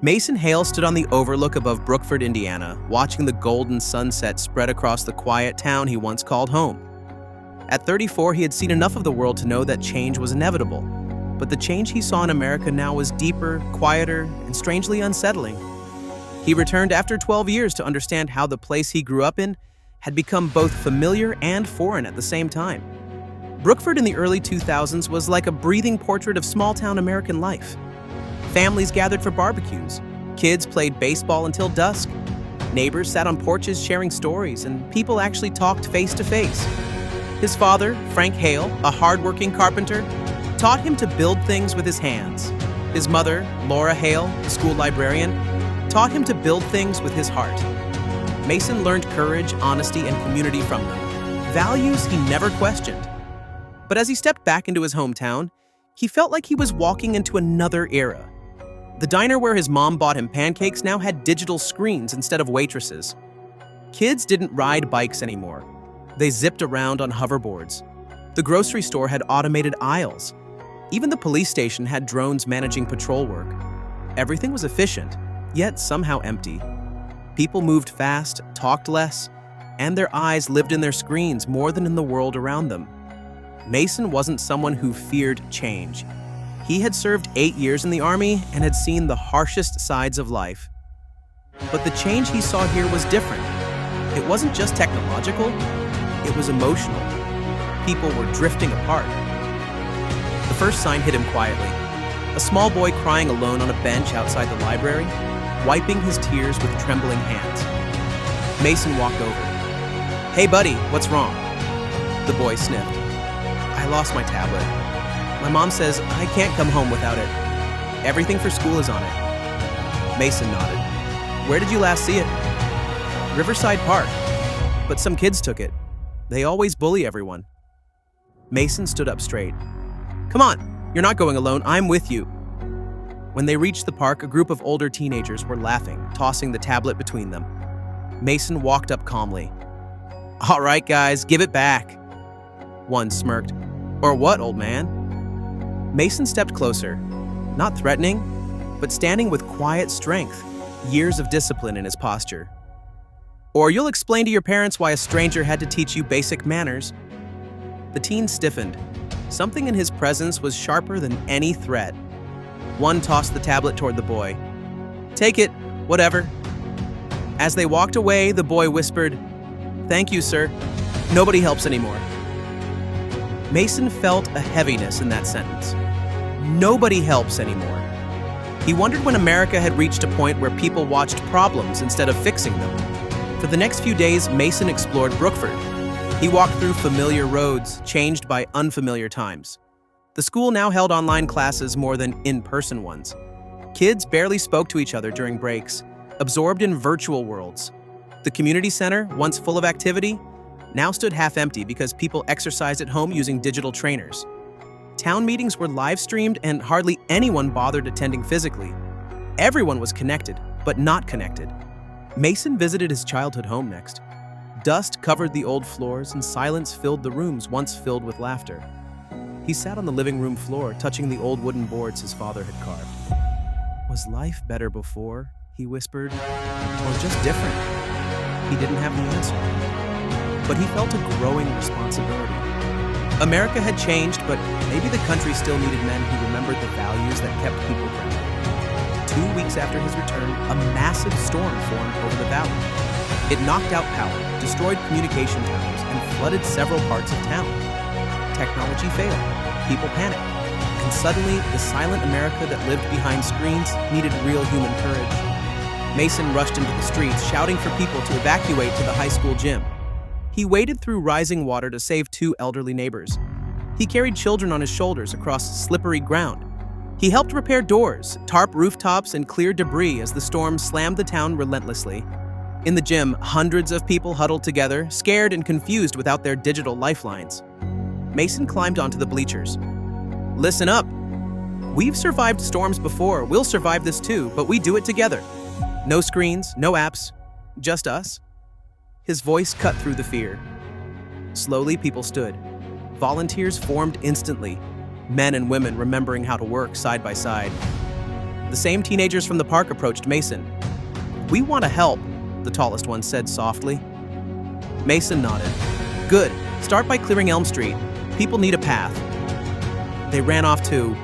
Mason Hale stood on the overlook above Brookford, Indiana, watching the golden sunset spread across the quiet town he once called home. At 34, he had seen enough of the world to know that change was inevitable. But the change he saw in America now was deeper, quieter, and strangely unsettling. He returned after 12 years to understand how the place he grew up in had become both familiar and foreign at the same time. Brookford in the early 2000s was like a breathing portrait of small-town American life. Families gathered for barbecues. Kids played baseball until dusk. Neighbors sat on porches sharing stories, and people actually talked face to face. His father, Frank Hale, a hard-working carpenter, taught him to build things with his hands. His mother, Laura Hale, the school librarian, taught him to build things with his heart. Mason learned courage, honesty, and community from them, values he never questioned. But as he stepped back into his hometown, he felt like he was walking into another era. The diner where his mom bought him pancakes now had digital screens instead of waitresses. Kids didn't ride bikes anymore. They zipped around on hoverboards. The grocery store had automated aisles. Even the police station had drones managing patrol work. Everything was efficient, yet somehow empty. People moved fast, talked less, and their eyes lived in their screens more than in the world around them. Mason wasn't someone who feared change. He had served 8 years in the Army and had seen the harshest sides of life. But the change he saw here was different. It wasn't just technological, it was emotional. People were drifting apart. The first sign hit him quietly. A small boy crying alone on a bench outside the library, wiping his tears with trembling hands. Mason walked over. "Hey buddy, what's wrong?" The boy sniffed. "I lost my tablet. My mom says I can't come home without it. Everything for school is on it." Mason nodded. "Where did you last see it?" "Riverside Park. But some kids took it. They always bully everyone." Mason stood up straight. "Come on, you're not going alone. I'm with you." When they reached the park, a group of older teenagers were laughing, tossing the tablet between them. Mason walked up calmly. "All right, guys, give it back." One smirked. "Or what, old man?" Mason stepped closer, not threatening, but standing with quiet strength, years of discipline in his posture. "Or you'll explain to your parents why a stranger had to teach you basic manners." The teen stiffened. Something in his presence was sharper than any threat. One tossed the tablet toward the boy. "Take it, whatever." As they walked away, the boy whispered, "Thank you, sir. Nobody helps anymore." Mason felt a heaviness in that sentence. Nobody helps anymore. He wondered when America had reached a point where people watched problems instead of fixing them. For the next few days, Mason explored Brookford. He walked through familiar roads, changed by unfamiliar times. The school now held online classes more than in-person ones. Kids barely spoke to each other during breaks, absorbed in virtual worlds. The community center, once full of activity, now stood half empty because people exercised at home using digital trainers. Town meetings were live-streamed and hardly anyone bothered attending physically. Everyone was connected, but not connected. Mason visited his childhood home next. Dust covered the old floors and silence filled the rooms once filled with laughter. He sat on the living room floor, touching the old wooden boards his father had carved. "Was life better before?" he whispered. "Or just different?" He didn't have the answer. But he felt a growing responsibility. America had changed, but maybe the country still needed men who remembered the values that kept people grounded. 2 weeks after his return, a massive storm formed over the valley. It knocked out power, destroyed communication towers, and flooded several parts of town. Technology failed, people panicked, and suddenly the silent America that lived behind screens needed real human courage. Mason rushed into the streets, shouting for people to evacuate to the high school gym. He waded through rising water to save 2 elderly neighbors. He carried children on his shoulders across slippery ground. He helped repair doors, tarp rooftops, and clear debris as the storm slammed the town relentlessly. In the gym, hundreds of people huddled together, scared and confused without their digital lifelines. Mason climbed onto the bleachers. "Listen up. We've survived storms before. We'll survive this too, but we do it together. No screens, no apps, just us." His voice cut through the fear. Slowly, people stood. Volunteers formed instantly, men and women remembering how to work side by side. The same teenagers from the park approached Mason. "We want to help," the tallest one said softly. Mason nodded. "Good. Start by clearing Elm Street. People need a path." They ran off too,